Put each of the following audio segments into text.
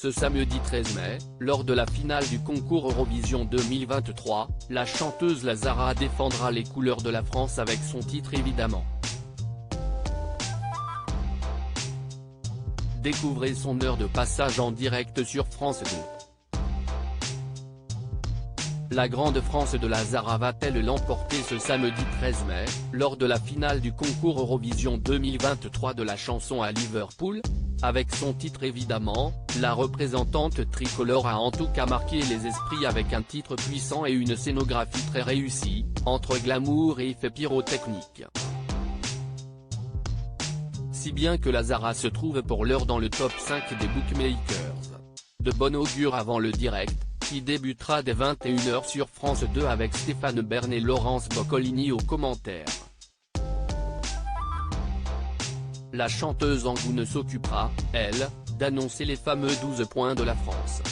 Ce samedi 13 mai, lors de la finale du concours Eurovision 2023, la chanteuse Lazara défendra les couleurs de la France avec son titre évidemment. Découvrez son heure de passage en direct sur France 2. La grande France de Lazara va-t-elle l'emporter ce samedi 13 mai, lors de la finale du concours Eurovision 2023 de la chanson à Liverpool? Avec son titre évidemment, la représentante tricolore a en tout cas marqué les esprits avec un titre puissant et une scénographie très réussie, entre glamour et effets pyrotechniques. Si bien que Lazara se trouve pour l'heure dans le top 5 des bookmakers. De bon augure avant le direct, qui débutera dès 21h sur France 2 avec Stéphane Bern et Laurence Boccolini aux commentaires. La chanteuse angouine s'occupera, elle, d'annoncer les fameux 12 points de la France.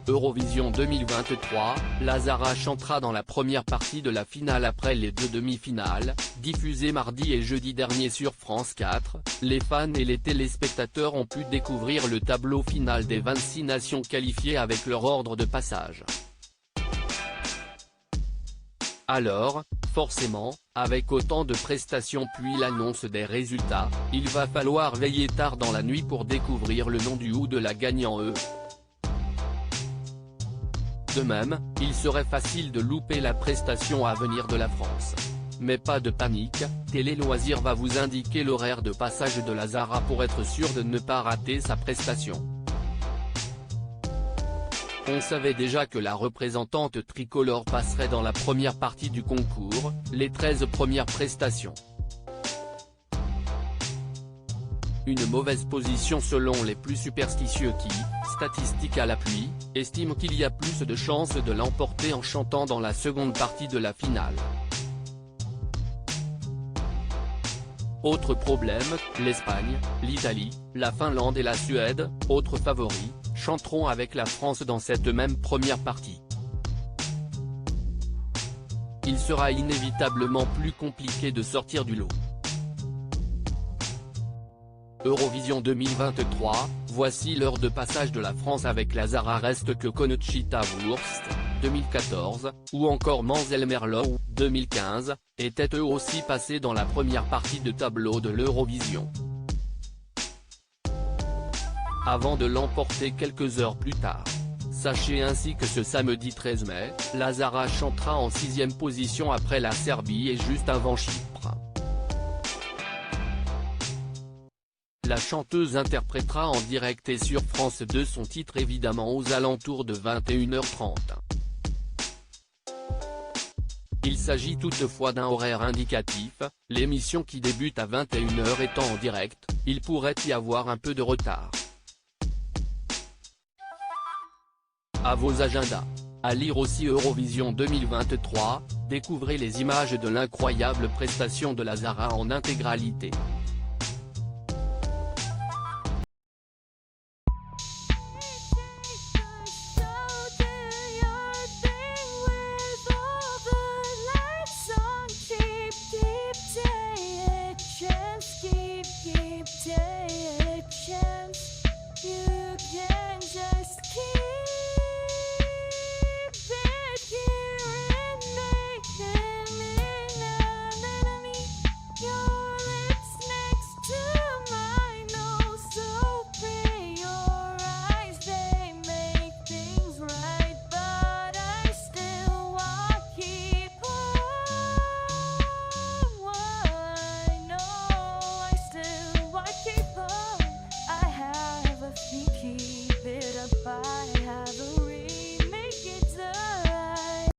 Eurovision 2023, Lazara chantera dans la première partie de la finale après les deux demi-finales, diffusées mardi et jeudi dernier sur France 4, les fans et les téléspectateurs ont pu découvrir le tableau final des 26 nations qualifiées avec leur ordre de passage. Alors, forcément, avec autant de prestations puis l'annonce des résultats, il va falloir veiller tard dans la nuit pour découvrir le nom du ou de la gagnant. De même, il serait facile de louper la prestation à venir de la France. Mais pas de panique, Télé Loisirs va vous indiquer l'horaire de passage de Lazara pour être sûr de ne pas rater sa prestation. On savait déjà que la représentante tricolore passerait dans la première partie du concours, les 13 premières prestations. Une mauvaise position selon les plus superstitieux qui, statistiques à l'appui, estiment qu'il y a plus de chances de l'emporter en chantant dans la seconde partie de la finale. Autre problème, l'Espagne, l'Italie, la Finlande et la Suède, autres favoris, chanteront avec la France dans cette même première partie. Il sera inévitablement plus compliqué de sortir du lot. Eurovision 2023, voici l'heure de passage de la France avec Lazara reste que Conchita Wurst, 2014, ou encore Menzel Merlot, 2015, étaient eux aussi passés dans la première partie de tableau de l'Eurovision. Avant de l'emporter quelques heures plus tard. Sachez ainsi que ce samedi 13 mai, Lazara chantera en 6e position après la Serbie et juste avant Chypre. La chanteuse interprétera en direct et sur France 2 son titre évidemment aux alentours de 21h30. Il s'agit toutefois d'un horaire indicatif, l'émission qui débute à 21h étant en direct, il pourrait y avoir un peu de retard. À vos agendas. À lire aussi Eurovision 2023, découvrez les images de l'incroyable prestation de Lazara en intégralité.